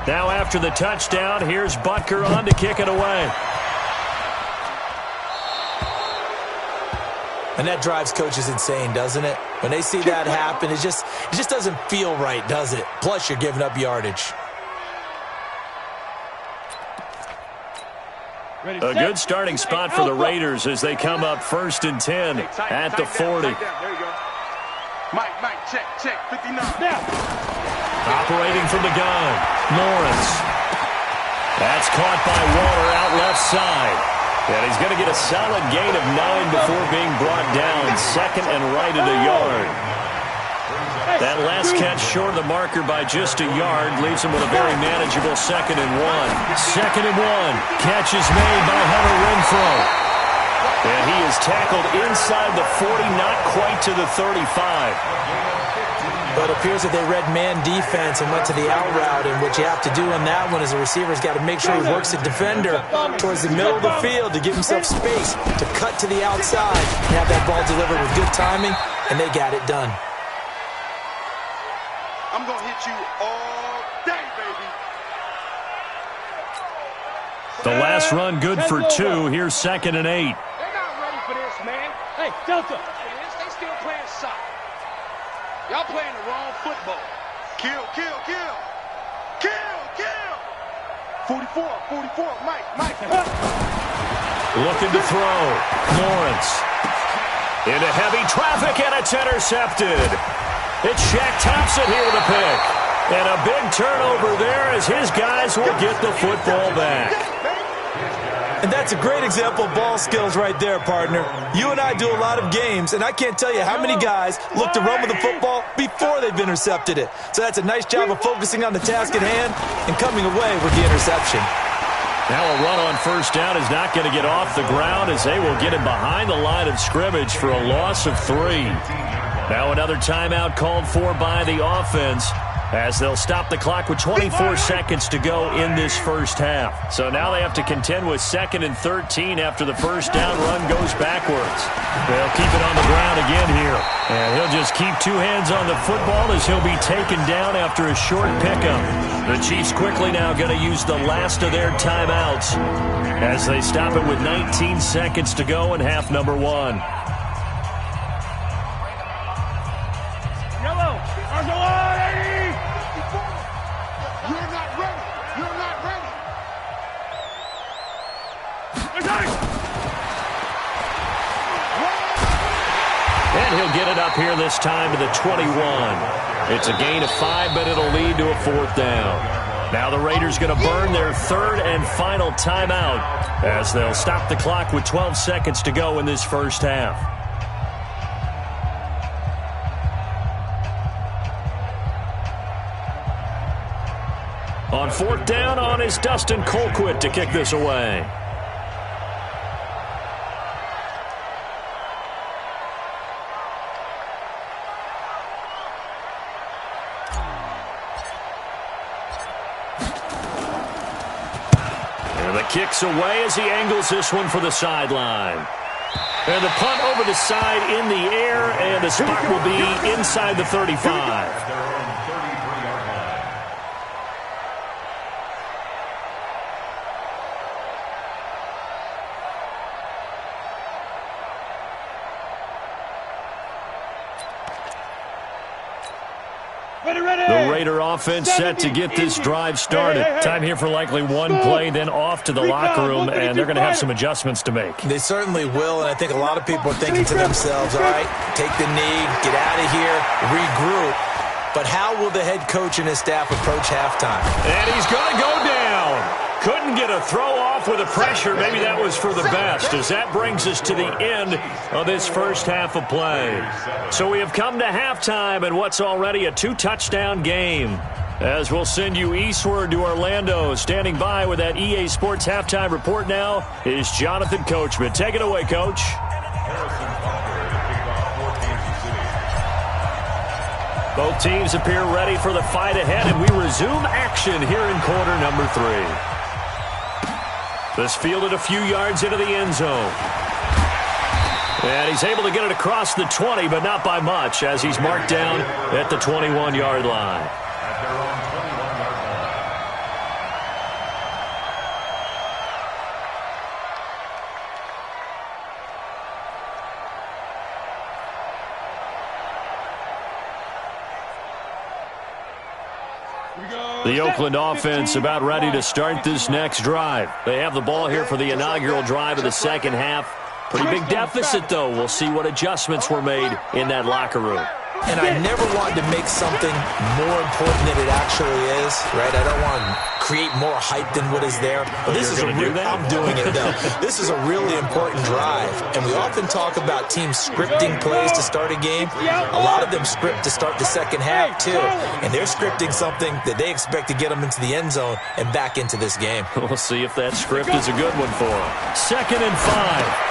Now after the touchdown, here's Butker on to kick it away. And that drives coaches insane, doesn't it? When they see that happen, it just doesn't feel right, does it? Plus, you're giving up yardage. A good starting spot for the Raiders as they come up 1st and 10 at the 40. There you go. Mike, check, 59. Operating from the gun, Lawrence. That's caught by Waller out left side. And he's going to get a solid gain of 9 before being brought down. 2nd and right at a yard. That last catch short of the marker by just a yard leaves him with a very manageable 2nd and 1. 2nd and 1. Catch is made by Hunter Renfrow. And he is tackled inside the 40, not quite to the 35. But it appears that they read man defense and went to the out route, and what you have to do on that one is the receiver's got to make sure he works the defender towards the middle of the field to give himself space to cut to the outside and have that ball delivered with good timing, and they got it done. I'm going to hit you all day, baby. The last run good for 2. Here's 2nd and 8. They're not ready for this, man. Hey, Delta. They still playing soccer. Y'all playing the wrong football. Kill. 44, Mike. Looking to throw. Lawrence. Into heavy traffic, and it's intercepted. It's Shaq Thompson here with a pick. And a big turnover there as his guys will get the football back. And that's a great example of ball skills right there, partner. You and I do a lot of games, and I can't tell you how many guys look to run with the football before they've intercepted it. So that's a nice job of focusing on the task at hand and coming away with the interception. Now a run on 1st down is not going to get off the ground as they will get him behind the line of scrimmage for a loss of 3. Now another timeout called for by the offense, as they'll stop the clock with 24 seconds to go in this first half. So now they have to contend with 2nd and 13 after the first down run goes backwards. They'll keep it on the ground again here. And he'll just keep 2 hands on the football as he'll be taken down after a short pickup. The Chiefs quickly now going to use the last of their timeouts as they stop it with 19 seconds to go in half number 1. And he'll get it up here this time to the 21. It's a gain of 5, but it'll lead to a 4th down. Now the Raiders going to burn their 3rd and final timeout as they'll stop the clock with 12 seconds to go in this first half. On 4th down, on is Dustin Colquitt to kick this away. And the kick's away as he angles this one for the sideline. And the punt over the side in the air, and the spot will be inside the 35. The Raider offense set to get this drive started. Time here for likely one play, then off to the locker room, and they're going to have some adjustments to make. They certainly will, and I think a lot of people are thinking to themselves, all right, take the knee, get out of here, regroup. But how will the head coach and his staff approach halftime? And he's going to go down. Couldn't get a throw off with the pressure. Maybe that was for the best, as that brings us to the end of this first half of play. So we have come to halftime in what's already a 2-touchdown game. As we'll send you eastward to Orlando. Standing by with that EA Sports halftime report now is Jonathan Coachman. Take it away, Coach. Both teams appear ready for the fight ahead, and we resume action here in quarter number 3. This fielded a few yards into the end zone. And he's able to get it across the 20, but not by much, as he's marked down at the 21-yard line. The Oakland offense about ready to start this next drive. They have the ball here for the inaugural drive of the second half. Pretty big deficit, though. We'll see what adjustments were made in that locker room. And I never wanted to make something more important than it actually is, right? I don't want to create more hype than what is there. But this is I'm doing it, though. This is a really important drive. And we often talk about teams scripting plays to start a game. A lot of them script to start the second half, too. And they're scripting something that they expect to get them into the end zone and back into this game. We'll see if that script is a good one for them. 2nd and 5.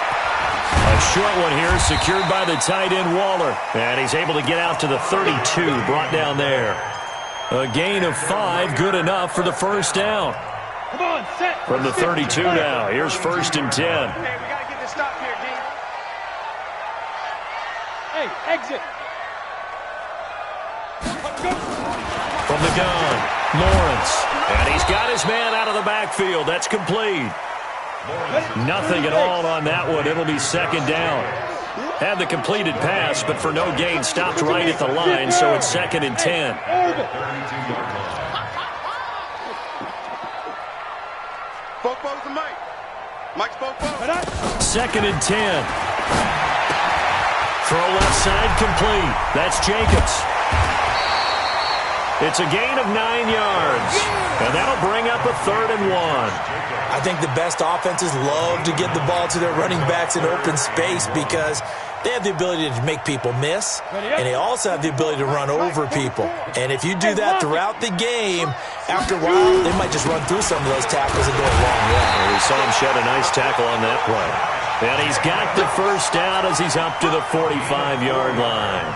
A short one here, secured by the tight end Waller. And he's able to get out to the 32, brought down there. A gain of 5, good enough for the first down. Come on, set. From the 32 now, here's 1st and 10. Hey, we got to get this stop here, D. Hey, exit. From the gun, Lawrence. And he's got his man out of the backfield. That's complete. Nothing at all on that one. It'll be 2nd down. Had the completed pass, but for no gain, stopped right at the line, so it's 2nd and 10. Bo's the Mike. Mike's Bo. 2nd and 10. Throw left side complete. That's Jacobs. It's a gain of 9 yards, and that'll bring up a 3rd and 1. I think the best offenses love to get the ball to their running backs in open space because they have the ability to make people miss, and they also have the ability to run over people. And if you do that throughout the game, after a while, they might just run through some of those tackles and go a long way. Well, we saw him shed a nice tackle on that play. And he's got the first down as he's up to the 45-yard line.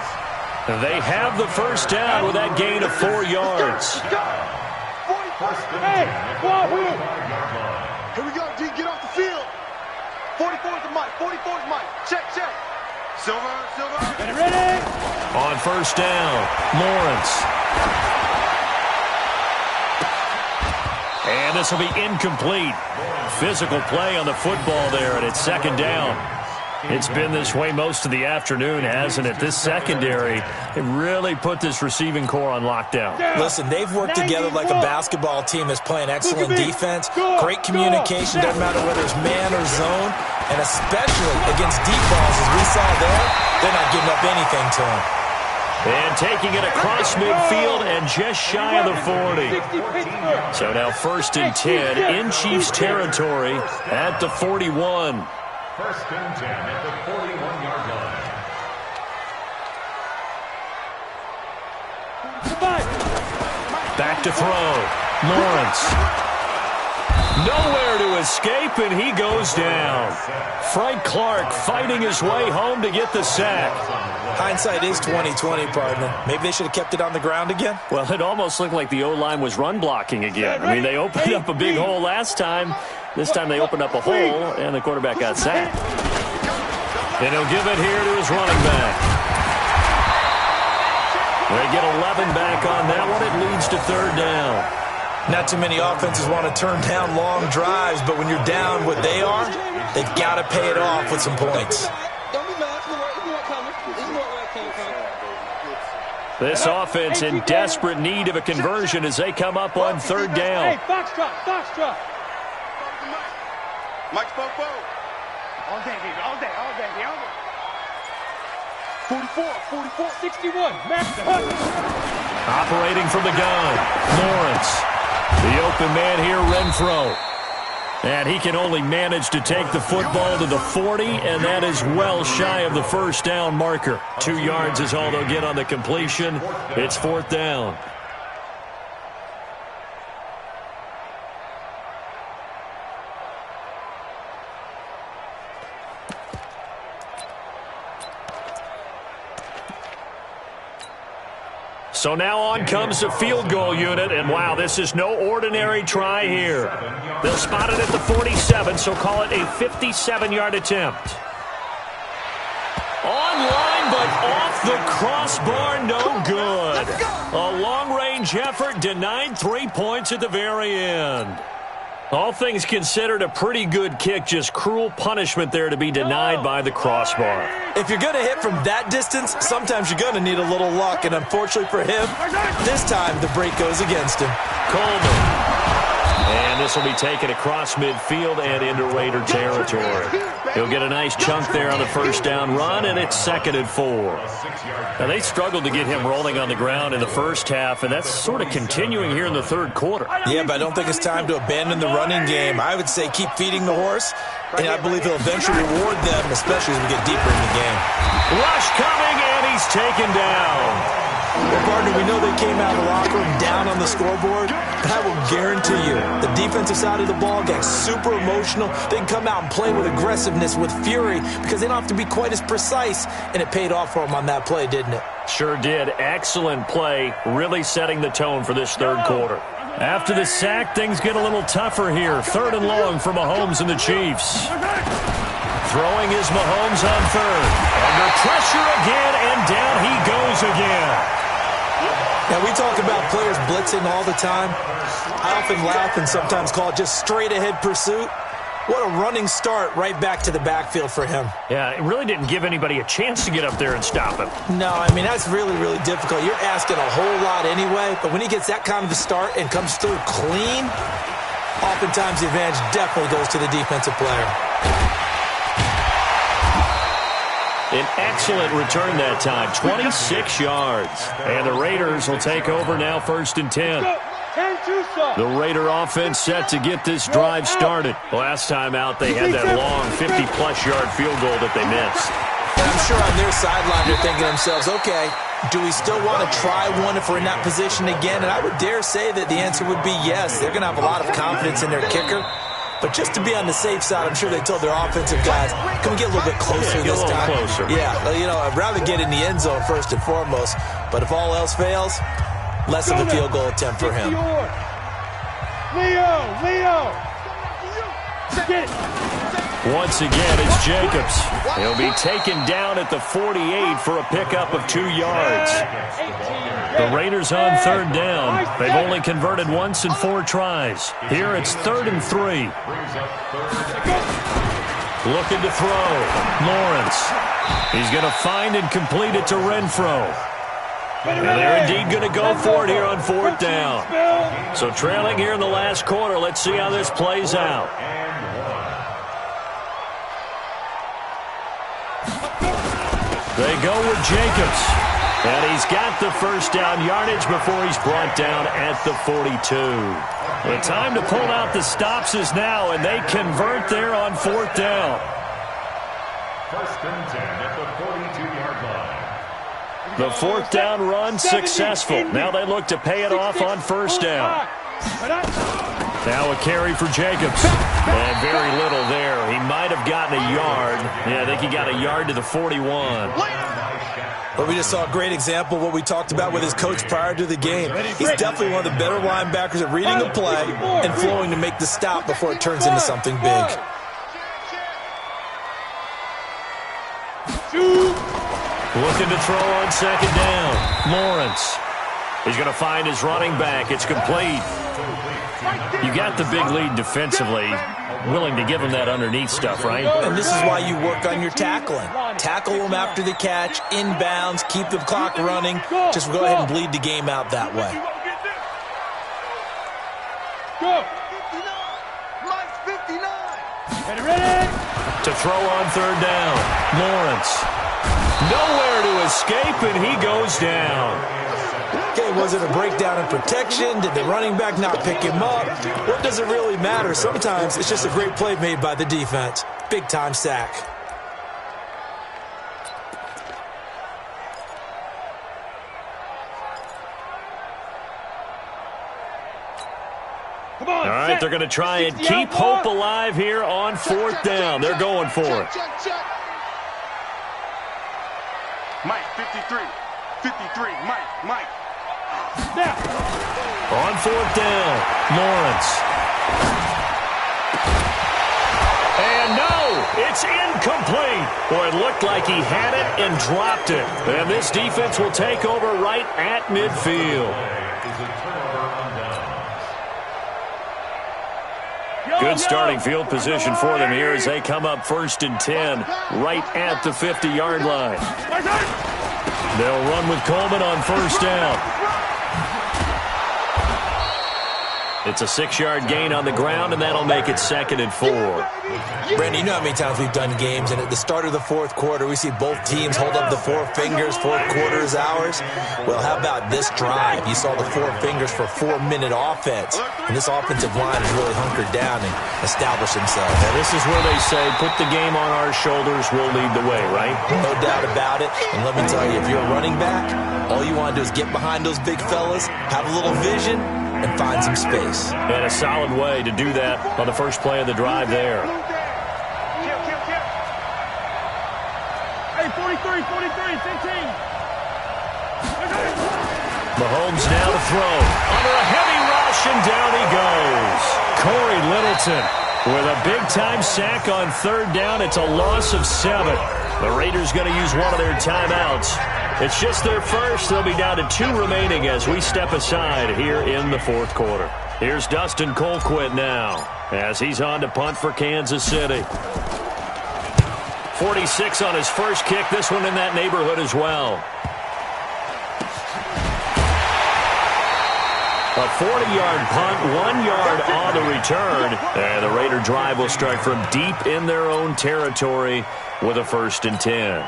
They have the first down with that gain of 4 yards. Hey, here we go, D. Get off the field. 44's the Mike. 44's Mike. Check. Silver. ready? On first down, Lawrence. And this will be incomplete. Physical play on the football there, and it's 2nd down. It's been this way most of the afternoon, hasn't it? This secondary, they really put this receiving core on lockdown. Listen, they've worked together like a basketball team that's playing excellent defense. Great communication, doesn't matter whether it's man or zone. And especially against deep balls, as we saw there, they're not giving up anything to them. And taking it across midfield and just shy of the 40. So now 1st and 10 in Chiefs territory at the 41. 1st and 10 at the 41-yard line. Back to throw. Lawrence. Nowhere to escape, and he goes down. Frank Clark fighting his way home to get the sack. Hindsight is 20/20, partner. Maybe they should have kept it on the ground again. Well, it almost looked like the O-line was run blocking again. I mean, they opened up a big hole last time. This time they opened up a hole, and the quarterback got sacked. And he'll give it here to his running back. They get 11 back on that one. It leads to 3rd down. Not too many offenses want to turn down long drives, but when you're down what they are, they've got to pay it off with some points. This offense in desperate need of a conversion as they come up on 3rd down. Hey, Foxtrot. Mike's Bo. All day, baby, all day. 44, 61. Operating from the gun, Lawrence. The open man here, Renfro. And he can only manage to take the football to the 40, and that is well shy of the first down marker. 2 yards is all they'll get on the completion. It's 4th down. So now on comes the field goal unit, and wow, this is no ordinary try here. They'll spot it at the 47, so call it a 57-yard attempt. The crossbar, no good. A long-range effort denied 3 points at the very end. All things considered, a pretty good kick, just cruel punishment there to be denied by the crossbar. If you're going to hit from that distance, sometimes you're going to need a little luck, and unfortunately for him, this time the break goes against him. Coleman. And this will be taken across midfield and into Raider territory. He'll get a nice chunk there on the first down run, and it's 2nd and 4. Now, they struggled to get him rolling on the ground in the first half, and that's sort of continuing here in the third quarter. Yeah, but I don't think it's time to abandon the running game. I would say keep feeding the horse, and I believe he'll eventually reward them, especially as we get deeper in the game. Rush coming, and he's taken down. Well, partner, we know they came out of the locker room down on the scoreboard, but I will guarantee you the defensive side of the ball gets super emotional. They can come out and play with aggressiveness, with fury, because they don't have to be quite as precise, and it paid off for them on that play, didn't it? Sure did. Excellent play, really setting the tone for this third quarter. After the sack, things get a little tougher here. 3rd and long for Mahomes and the Chiefs. Throwing is Mahomes on 3rd. Under pressure again, and down he goes again. Now, we talk about players blitzing all the time. I often laugh and sometimes call it just straight-ahead pursuit. What a running start right back to the backfield for him. Yeah, it really didn't give anybody a chance to get up there and stop him. No, I mean, that's really, really difficult. You're asking a whole lot anyway, but when he gets that kind of a start and comes through clean, oftentimes the advantage definitely goes to the defensive player. An excellent return that time, 26 yards. And the Raiders will take over now, 1st and 10. The Raider offense set to get this drive started. Last time out, they had that long 50-plus yard field goal that they missed. And I'm sure on their sideline they're thinking to themselves, okay, do we still want to try one if we're in that position again? And I would dare say that the answer would be yes. They're going to have a lot of confidence in their kicker. But just to be on the safe side, I'm sure they told their offensive guys, can we get a little bit closer this time? Closer. Yeah, you know, I'd rather get in the end zone first and foremost. But if all else fails, less of a field goal attempt for him. Leo! Once again, it's Jacobs. He'll be taken down at the 48 for a pickup of 2 yards. The Raiders on 3rd down. They've only converted once in 4 tries. Here it's 3rd and 3. Looking to throw. Lawrence. He's going to find and complete it to Renfro. And they're indeed going to go for it here on 4th down. So trailing here in the last quarter. Let's see how this plays out. They go with Jacobs. And he's got the first down yardage before he's brought down at the 42. The time to pull out the stops is now, and they convert there on 4th down. 1st and 10 at the 42-yard line. The 4th down run successful. Now they look to pay it off on 1st down. Now a carry for Jacobs. And very little there. He might have gotten a yard. Yeah, I think he got a yard to the 41. But we just saw a great example of what we talked about with his coach prior to the game. He's definitely one of the better linebackers at reading the play and flowing to make the stop before it turns into something big. Looking to throw on 2nd down. Lawrence. He's going to find his running back. It's complete. You got the big lead defensively. Willing to give him that underneath stuff, right? And this is why you work on your tackling. Tackle them after the catch, inbounds, keep the clock running. Just go ahead and bleed the game out that way. Go. 59. Ready? To throw on 3rd down. Lawrence. Nowhere to escape, and he goes down. Okay, was it a breakdown in protection? Did the running back not pick him up? What does it really matter? Sometimes it's just a great play made by the defense. Big-time sack. Come on, All right, they're going to try and keep hope alive here on 4th down. They're going for it. Mike, 53. 53. Mike. Now. On 4th down, Lawrence. And no, it's incomplete. Boy, it looked like he had it and dropped it. And this defense will take over right at midfield. Good starting field position for them here as they come up 1st and 10 right at the 50-yard line. They'll run with Coleman on 1st down. It's a 6-yard gain on the ground, and that'll make it 2nd and 4. Brandon, you know how many times we've done games, and at the start of the 4th quarter, we see both teams hold up the 4 fingers, 4 quarters, hours. Well, how about this drive? You saw the 4 fingers for 4-minute offense, and this offensive line has really hunkered down and established themselves. And this is where they say, put the game on our shoulders, we'll lead the way, right? No doubt about it, and let me tell you, if you're a running back, all you want to do is get behind those big fellas, have a little vision, and find some space. And a solid way to do that on the first play of the drive there. Hey, 43, 15. Mahomes now to throw. Under a heavy rush, and down he goes. Corey Littleton with a big-time sack on 3rd down. It's a loss of 7. The Raiders going to use one of their timeouts. It's just their first. They'll be down to 2 remaining as we step aside here in the 4th quarter. Here's Dustin Colquitt now as he's on to punt for Kansas City. 46 on his first kick. This one in that neighborhood as well. A 40-yard punt, 1 yard on the return. And the Raider drive will start from deep in their own territory with a 1st and 10.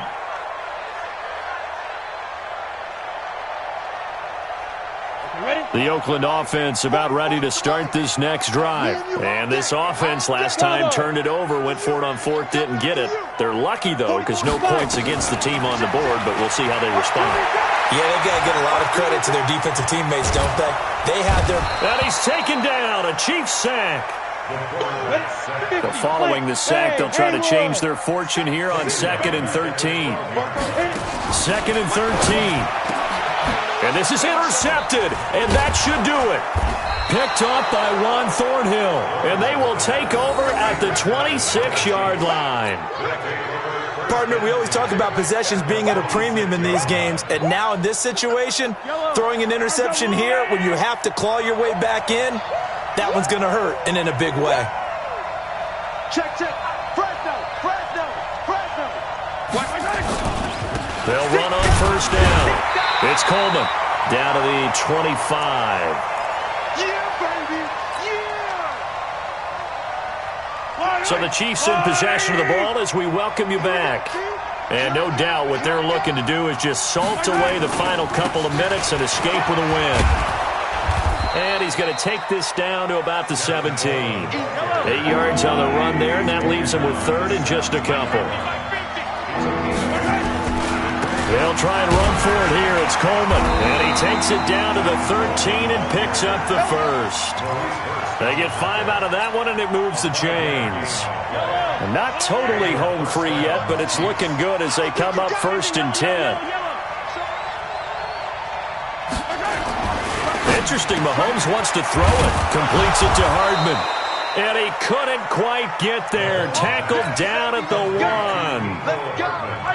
The Oakland offense about ready to start this next drive. And this offense last time turned it over, went for it on 4th, didn't get it. They're lucky, though, because no points against the team on the board, but we'll see how they respond. Yeah, they've got to give a lot of credit to their defensive teammates, don't they? They had their... And he's taken down, a Chiefs sack. But following the sack, they'll try to change their fortune here on 2nd and 13. 2nd and 13. And this is intercepted, and that should do it. Picked off by Juan Thornhill, and they will take over at the 26-yard line. Partner, we always talk about possessions being at a premium in these games, and now in this situation, throwing an interception here when you have to claw your way back in, that one's going to hurt, and in a big way. Check. Fresno. They'll run on 1st down. It's Coleman down to the 25. Yeah, baby. Yeah. So the Chiefs in possession of the ball as we welcome you back. And no doubt what they're looking to do is just salt away the final couple of minutes and escape with a win. And he's going to take this down to about the 17. 8 yards on the run there, and that leaves him with 3rd and just a couple. They'll try and run for it here. It's Coleman, and he takes it down to the 13 and picks up the 1st. They get 5 out of that one, and it moves the chains. Not totally home free yet, but it's looking good as they come up 1st and 10. Interesting, Mahomes wants to throw it. Completes it to Hardman. And he couldn't quite get there. Tackled down at the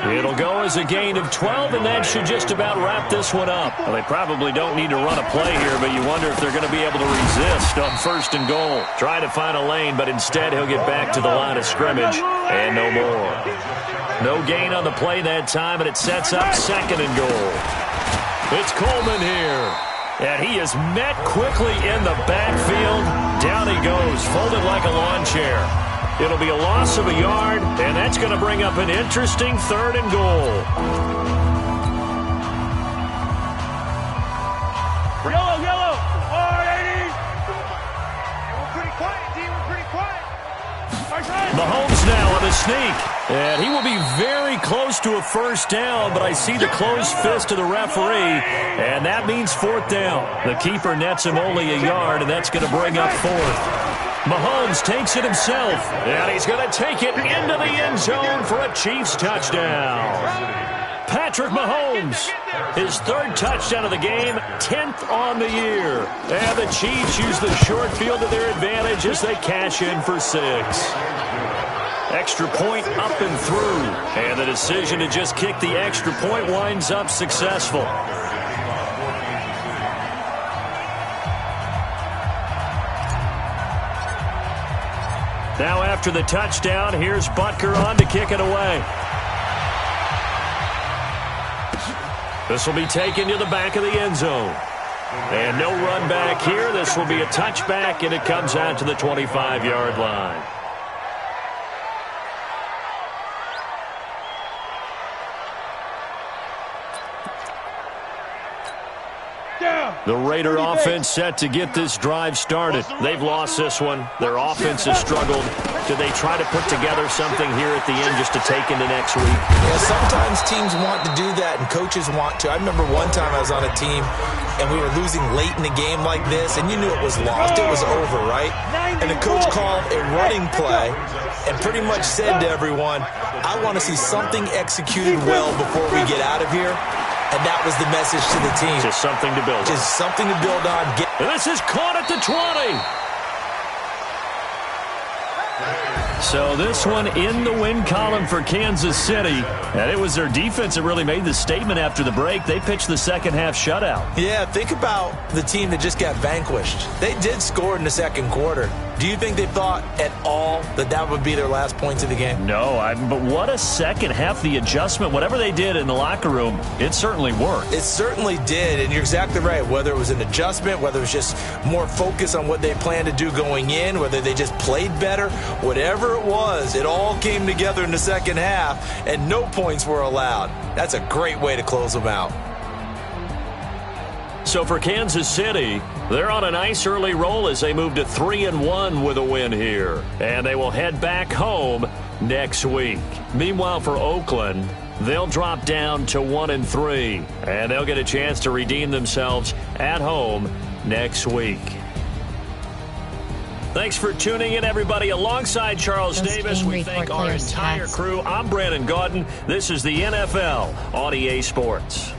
1. It'll go as a gain of 12, and that should just about wrap this one up. Well, they probably don't need to run a play here, but you wonder if they're going to be able to resist on 1st and goal. Try to find a lane, but instead he'll get back to the line of scrimmage, and no more. No gain on the play that time, and it sets up 2nd and goal. It's Coleman here. And he is met quickly in the backfield. Down he goes, folded like a lawn chair. It'll be a loss of a yard, and that's going to bring up an interesting 3rd and goal. Yellow. 480. We're pretty quiet, D. We're pretty quiet. Mahomes now on the sneak. And he will be very close to a 1st down, but I see the closed fist of the referee, and that means 4th down. The keeper nets him only a yard, and that's going to bring up 4th. Mahomes takes it himself, and he's going to take it into the end zone for a Chiefs touchdown. Patrick Mahomes, his 3rd touchdown of the game, 10th on the year. And the Chiefs use the short field to their advantage as they cash in for 6. Extra point up and through. And the decision to just kick the extra point winds up successful. Now after the touchdown, here's Butker on to kick it away. This will be taken to the back of the end zone. And no run back here. This will be a touchback, and it comes out to the 25-yard line. The Raider offense set to get this drive started. They've lost this one. Their offense has struggled. Do they try to put together something here at the end just to take into next week? Yeah, sometimes teams want to do that and coaches want to. I remember one time I was on a team and we were losing late in the game like this, and you knew it was lost. It was over, right? And the coach called a running play and pretty much said to everyone, I want to see something executed well before we get out of here. And that was the message to the team. Just something to build on. Just something to build on. And this is caught at the 20. So this one in the win column for Kansas City. And it was their defense that really made the statement after the break. They pitched the second-half shutout. Yeah, think about the team that just got vanquished. They did score in the second quarter. Do you think they thought at all that that would be their last points of the game? No, but what a second half. The adjustment, whatever they did in the locker room, it certainly worked. It certainly did, and you're exactly right. Whether it was an adjustment, whether it was just more focus on what they planned to do going in, whether they just played better, whatever it was, it all came together in the second half, and no points were allowed. That's a great way to close them out. So for Kansas City, they're on a nice early roll as they move to 3-1 with a win here. And they will head back home next week. Meanwhile, for Oakland, they'll drop down to 1-3. And they'll get a chance to redeem themselves at home next week. Thanks for tuning in, everybody. Alongside Charles Davis, we thank our entire crew. I'm Brandon Gaudin. This is the NFL on EA Sports.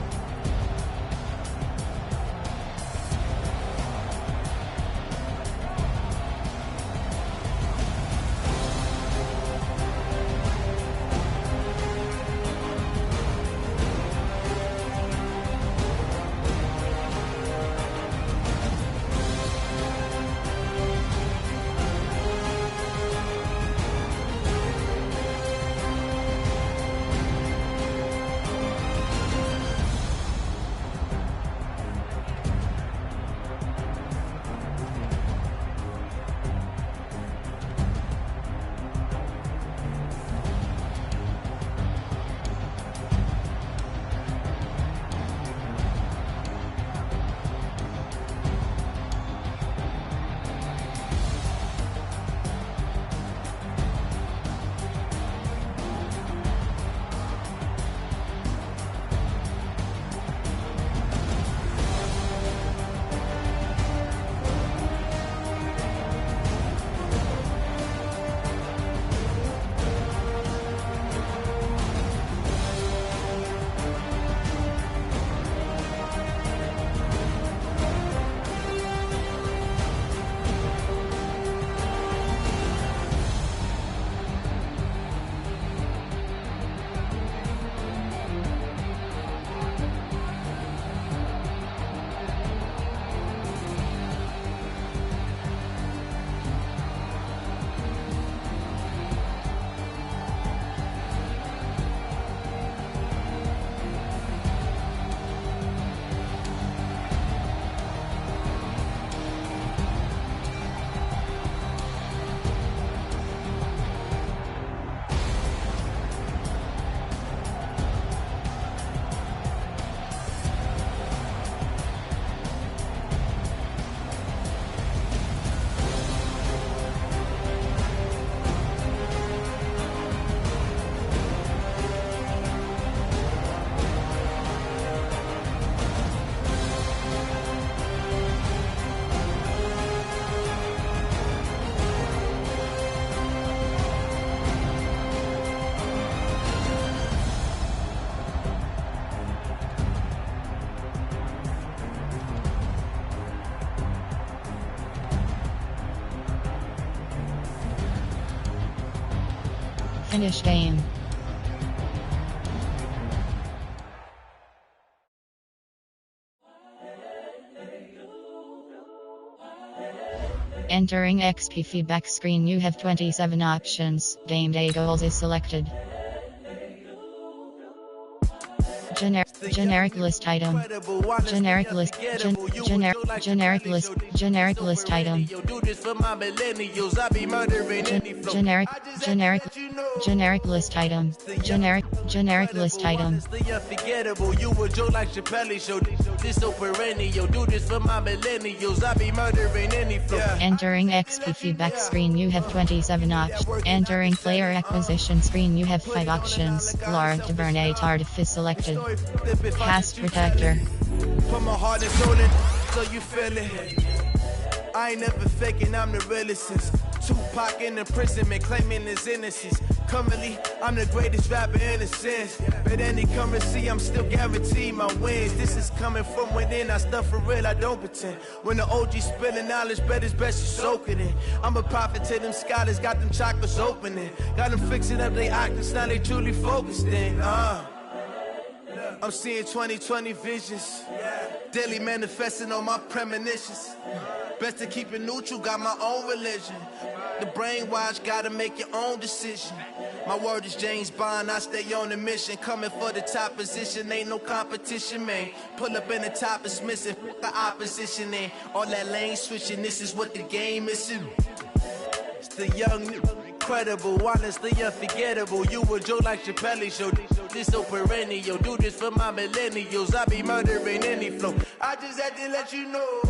Finish game. Entering XP feedback screen, you have 27 options. Game day goals is selected. Generic list item. Generic list. Generic list. Generic list item. Generic. Generic list item. Generic list item. You were Joe like Chappelle show. This so perennial. Do this for my millennials. I be murdering any flow. Entering XP feedback screen, you have 27 options. Entering player acquisition screen, you have 5 options. Laura DuVernay Tardif is selected. Cast protector. Put my heart and soul in, so you feel it. I ain't never faking, I'm the realest since Tupac in imprisonment, claiming his innocence. Currently, I'm the greatest rapper in a sense. But any currency, I'm still guaranteed my wins. This is coming from within, I stuff for real, I don't pretend. When the OG spilling knowledge, bet it's best you soak it in. I'm a prophet to them scholars, got them chakras opening. Got them fixing up their octaves, now they truly focused in. I'm seeing 2020 visions. Daily manifesting on my premonitions. Best to keep it neutral, got my own religion. The brainwash, gotta make your own decision. My word is James Bond, I stay on a mission. Coming for the top position, ain't no competition, man. Pull up in the top is missing, the opposition in. All that lane switching, this is what the game is. It's the young, incredible, honestly unforgettable. You were Joe like Chappelle show. This so perennial, do this for my millennials. I be murdering any flow. I just had to let you know.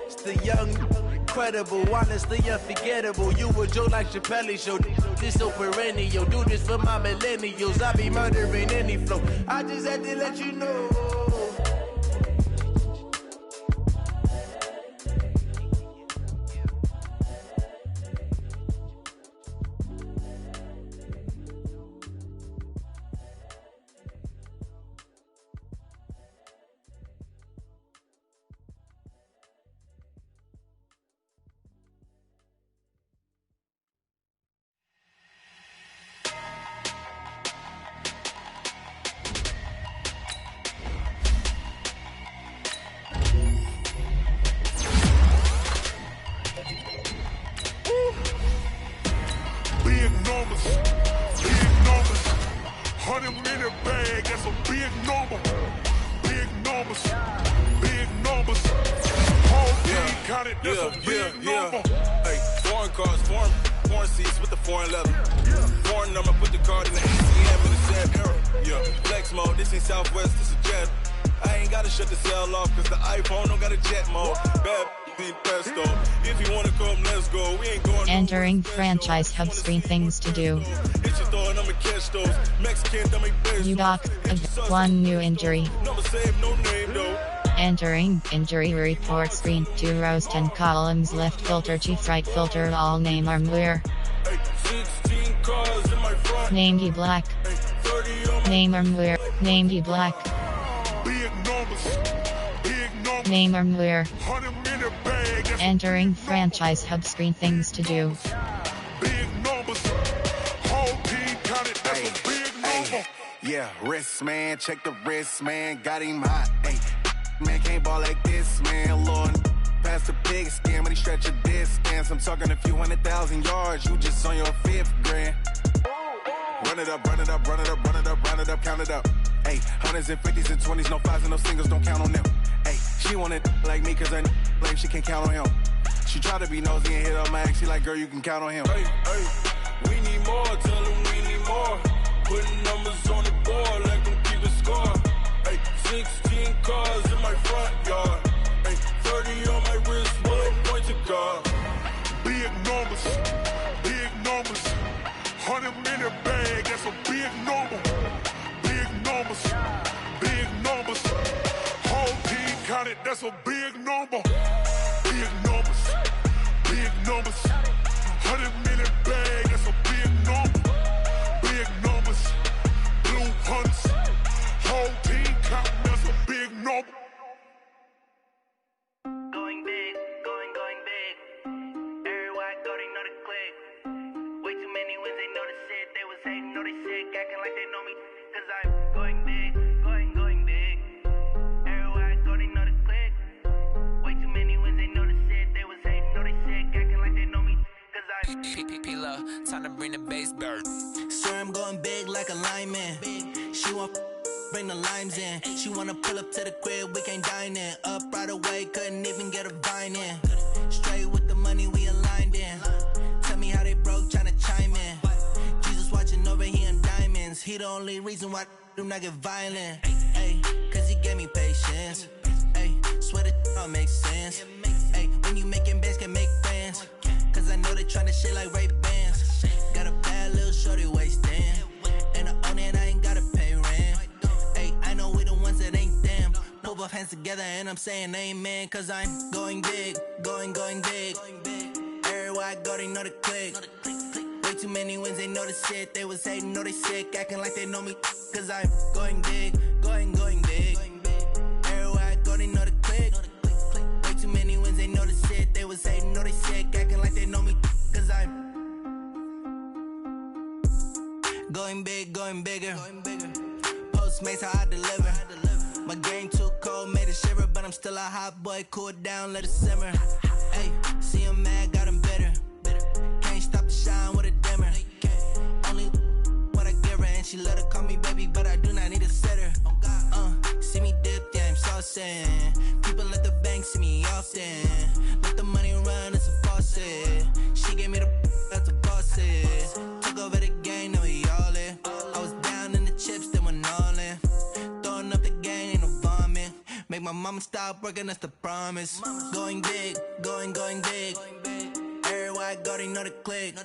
It's the young, incredible, honestly unforgettable. You were Joe like Chappelle show. This so perennial, do this for my millennials. I be murdering any flow. I just had to let you know. Entering franchise hub screen, things to do. UDOC, 1 new injury. Entering injury report screen, 2 rows 10 columns, left filter, chief right filter, all name armware. Name E black. Name armware. Name E black. Name armware. Entering franchise hub screen, things to do. Yeah, wrist man, check the wrist man, got him hot. Ay, man can't ball like this, man. Lord, past the pig skin when he stretch a distance. I'm talking a few 100,000 yards, you just on your 5th grand. Run it up, run it up, run it up, run it up, run it up, count it up. Ay, hundreds and 50s and 20s, no 5s and no singles, don't count on them. Ay, she wanted like me cause her lame, she can't count on him. She tried to be nosy and hit up my ex, she like, girl, you can count on him. Hey, hey, we need more, tell them we need more. Putting numbers on the board like I'm keeping score. Hey, 16 cars in my front yard. Hey, 30 on my wrist, one point to God. Big numbers, 100-minute bag, that's a big number. Big numbers, whole team counted, that's a big number. Big numbers, 100-minute bag, that's a big number. Big numbers, blue hunts, whole team counting, that's a big number. Going big, going big. Everywhere I go, they know the click. Way too many wins, they know the shit. They was time to bring the bass bird. Swear I'm going big like a lineman. She want bring the limes in. She wanna pull up to the crib, we can't dine in. Up right away, couldn't even get a vine in. Straight with the money we aligned in. Tell me how they broke, tryna chime in. Jesus watching over here in diamonds. He the only reason why I do not get violent. Ay, cause he gave me patience. Ay, swear that all makes sense. Ay, when you making bands can make friends. Cause I know they tryna shit like Ray-Bans. Got a bad little shorty wasting. And I own it, I ain't gotta pay rent. Ay, I know we the ones that ain't them. Pull both hands together and I'm saying amen. Cause I'm going big, going big. Everywhere I go, they know the click. Way too many wins, they know the shit. They was hating, know they sick, acting like they know me. Cause I'm going big, going big. Everywhere I go, they know the click. Way too many wins, they know the shit. They was hating, know they sick, acting like they know me. Cause I'm going big, going bigger. Postmates, how I deliver. My game too cold, made it shiver. But I'm still a hot boy, cool down, let it simmer. Hey, see him mad, got him bitter. Can't stop the shine with a dimmer. Only what I give her, and she let her call me baby, but I do not need a sitter. See me dip, yeah, I'm saucing. People at the bank see me often. Let the money run, it's a faucet. She gave me the that's a boss is. Took over the game, now we all in. I was down in the chips, then went all in. Throwing up the game, ain't no vomit. Make my mama stop working, that's the promise. Going big, going big. Everywhere I go, they know the click.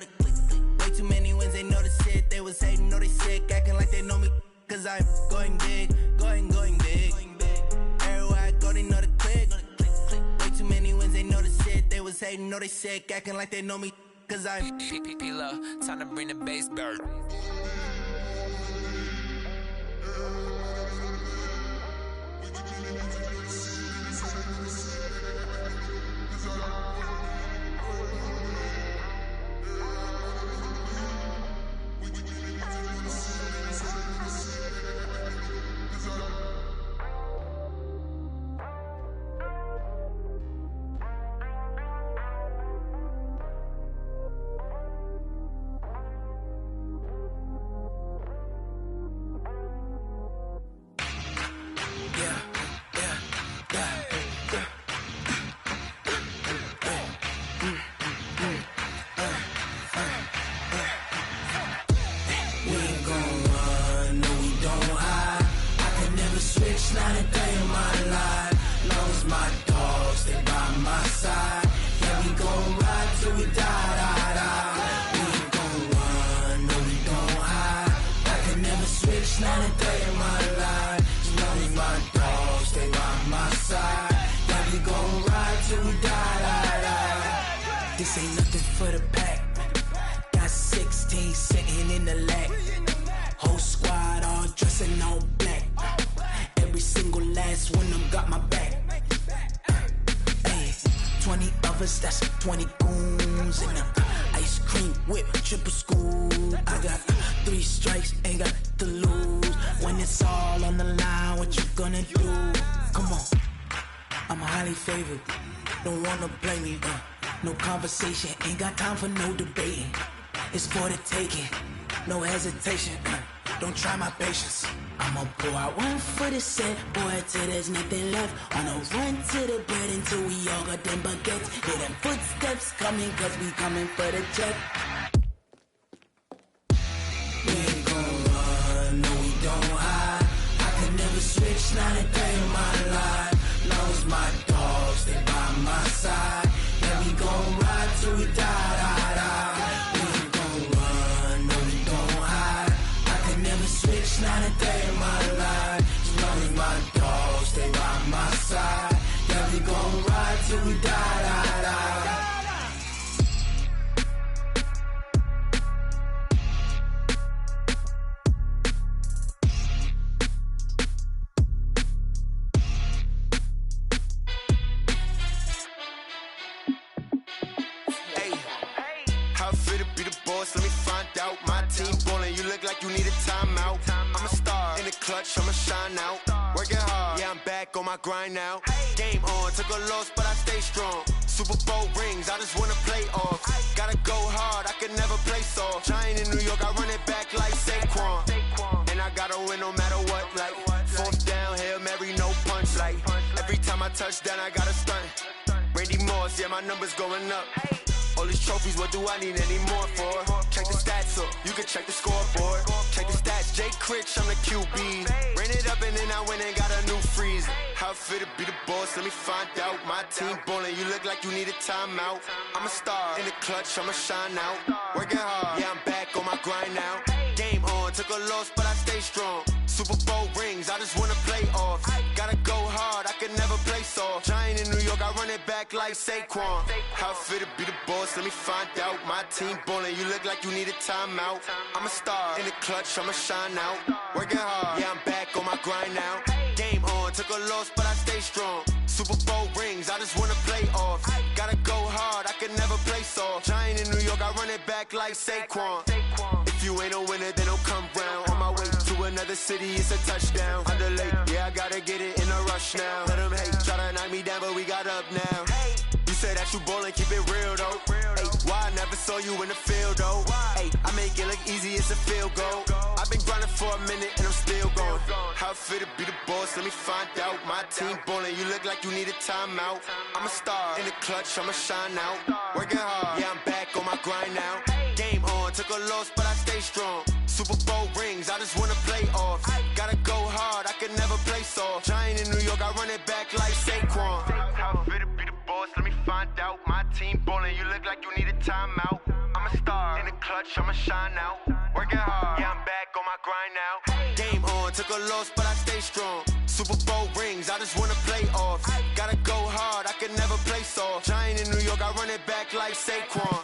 Way too many wins, they know the shit. They was hating, know they sick, acting like they know me. Cause I'm going big, going big. Everywhere I go, they know the click. Way too many wins, they know the shit. They was hating, know they sick, acting like they know me. Cause I'm P-P-P-Love, time to bring the bass bird. Not a day in my life. Long as my dogs stay by my side. Yeah, we gon' ride till we die, die, die. We ain't gon' run, no we don't hide. I can never switch, not a day in my life. As long as my dogs stay by my side. Yeah, we gon' ride till we die, die, die. This ain't nothing for the pack. Got 16 sitting in the lap. Whole squad all dressing all black. Every single last one of them got my back. Ay, 20 of us, that's 20 goons in them. Ice cream whip, triple scoop. I got 3 strikes, ain't got to lose. When it's all on the line, what you gonna do? Come on, I'm highly favored. Don't wanna blame me. No conversation, ain't got time for no debating. It's for the taking, no hesitation. Don't try my patience. I'ma pour out one for the set, boy, till there's nothing left. On a run to the bread until we all got them baguettes. Hear them footsteps coming, cause we coming for the check. We ain't gon' run, no we don't hide. I can never switch, not a day in my life. Long as my dogs stay by my side. Yeah, we gon' ride till we die, die, die. We ain't gon' run, no we don't hide. I can never switch, not a day in my life. As long as my dogs stay by my side. Yeah, we gon' ride till we die, die, die. Let me find out. My team ballin', you look like you need a timeout. I'm a star in the clutch, I'ma shine out. working hard. Yeah, I'm back on my grind now. Game on, took a loss, but I stay strong. Super Bowl rings, I just wanna play off. Gotta go hard, I can never play soft. Giant in New York, I run it back like Saquon. And I gotta win no matter what, like fourth down, Hail Mary, no punch. Like every time I touch down, I gotta stunt. Randy Moss, yeah, my numbers going up. All these trophies, what do I need any more for? Check the stats up, you can check the scoreboard. Check the stats, Jay Critch, I'm the QB. Ran it up and then I went and got a new freezer. How it feel to be the boss, let me find out. My team ballin', you look like you need a timeout. I'm a star, in the clutch, I'ma shine out. Working hard, yeah, I'm back on my grind now. Game on, took a loss, but I stay strong. Super Bowl rings, I just wanna play off. Gotta go hard, I can never play soft. Giant in New York, I run it back like Saquon. How it feel to be the boss, let me find out. My team ballin', you look like you need a timeout. I'm a star, in the clutch, I'ma shine out. Working hard, yeah, I'm back on my grind now. Game on, took a loss, but I stay strong. Super Bowl rings, I just wanna play off. Gotta go hard, I can never play soft. Giant in New York, I run it back like Saquon. If you ain't a winner, then don't come round. On my way to another city, it's a touchdown. Underlay, yeah, I gotta get it in a rush now. Let them hate, try to knock me down, but we got up now. You said that you ballin', keep it real though. Ay, why I never saw you in the field though? Ay, I make it look easy, it's a field goal. I've been grinding for a minute and I'm still going. How it feel to be the boss, let me find out. My team ballin', you look like you need a timeout. I'm a star, in the clutch, I'ma shine out. Working hard, yeah, I'm back on my grind now. Game on, took a loss, but I stay strong. Super Bowl rings, I just wanna play off. Gotta go hard, I can never play soft. Giant in New York, I run it back like Saquon. How it feel to be the boss, let me find out. My team ballin', you look like you need a timeout. I'm a star, in the clutch, I'ma shine out. Working hard, yeah, I'm back on my grind now. Game on, took a loss, but I stay strong. Super Bowl rings, I just wanna play off. Gotta go hard, I can never play soft. Giant in New York, I run it back like Saquon.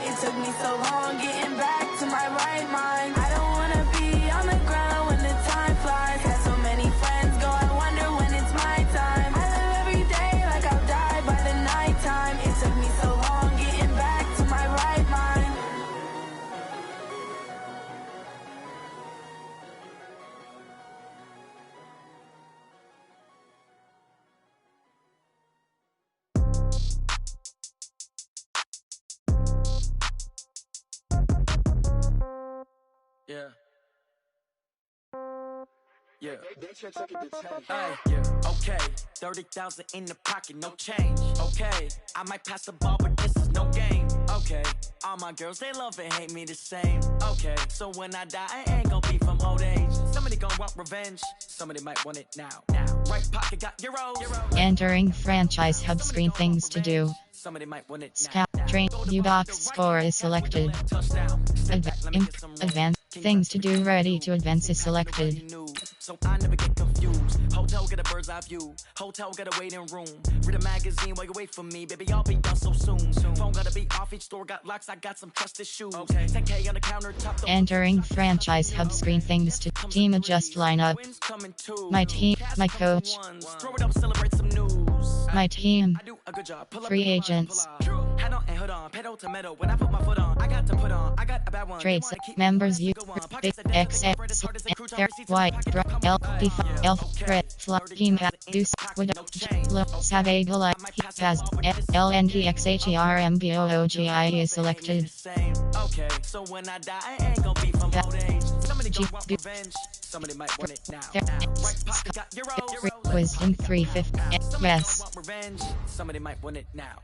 It took me so long getting back to my right mind. I don't wanna be on the ground when the time flies. Had so many friends go, I wonder when it's my time. I live every day like I'll die by the nighttime. It took me so long getting back to my right mind. Yeah. Yeah. Hey, yeah. Okay. 30,000 in the pocket, no change. Okay. I might pass the ball, but this is no game. Okay. All my girls, they love and hate me the same. Okay. So when I die, I ain't gon' be from old age. Somebody gon' want revenge. Somebody might want it now. Right pocket got euros. Entering franchise hub screen, things to do. Somebody might want it Scout train view box score is selected. Advance things to do, ready to advance is selected. So I never get confused. Hotel get a bird's eye view. Hotel get a waiting room. Read a magazine while you wait for me. Baby, I'll be done so soon. Phone gotta be off, each store got locks. I got some trusted shoes. 10K on the countertop. Entering franchise hub screen, things to team adjust lineup. My team, my coach. Throw it up, celebrate some news. My team. I do a good job. Free agents. Head on and hood on. Pedal to metal. When I put my foot on, I got to put on. I got a bad one. Trades members you big X X Y L P L Red Fluff Team Deuce Wood savagelife has LNDXHERMBOOGI is selected. Okay, so when I die, I ain't gon' be from old age. Somebody gon' want revenge. Somebody might want it now. Right pocket got euros. Wisdom 350. Yes. Somebody might want it now.